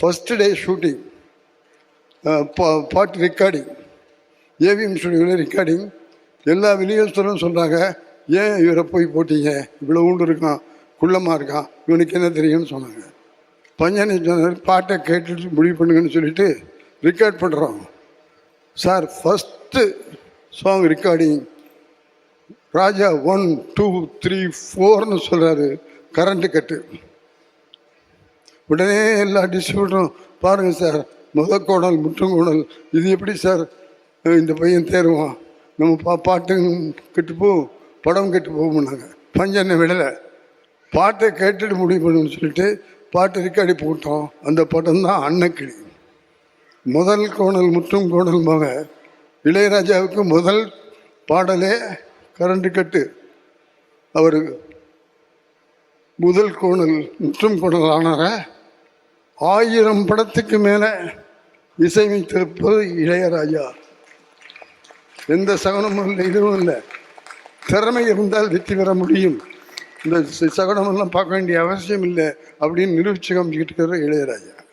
First day shooting, பாட்டு recording, AVM ஸ்டுடியோவில் recording. எல்லா விநியோகஸ்தரும் சொல்கிறாங்க, ஏன் இவரை போய் போட்டீங்க, இவ்வளோ ஊண்டு இருக்கான், குள்ளமாக இருக்கான், இவனுக்கு என்ன தெரியும்னு சொன்னாங்க. பஞ்சனி சொன்னார், பாட்டை கேட்டுட்டு முடிவு பண்ணுங்கன்னு சொல்லிட்டு ரெக்கார்ட் பண்ணுறோம். சார் ஃபஸ்ட்டு சாங் ரெக்கார்டிங், ராஜா 1 2 3 4ன்னு சொல்கிறாரு, கரண்ட்டு கட்டு. உடனே எல்லா டிஸ்ட்ரிபியூட்டரும், பாருங்கள் சார், முதற்கோணல் முற்றுங்கோணல், இது எப்படி சார் இந்த பையன் தேருவான், நம்ம பாட்டு கெட்டுப்போம், படம் கெட்டு போகும்னாங்க. பஞ்சனை விடலை, பாட்டை கேட்டுட்டு முடிவு பண்ணணும்னு சொல்லிட்டு பாட்டு ரெக்கார்டி போட்டோம். அந்த படம் தான் அன்னக்கிளி. முதல் கோணல் முற்றும் கோணல்பாங்க. இளையராஜாவுக்கு முதல் பாடலே கரண்ட் கட்டு. அவர் முதல் கோணல் முற்றும் கோணல் ஆனார 1000 படத்துக்கு மேலே இசையமைத்திருப்பது இளையராஜா. எந்த சகனமும் இல்லை, இதுவும் இல்லை. திறமை இருந்தால் வெற்றி பெற முடியும். இந்த சகனமெல்லாம் பார்க்க வேண்டிய அவசியம் இல்லை அப்படின்னு நிரூபிச்சு காமிச்சிக்கிட்டு இருக்கிற இளையராஜா.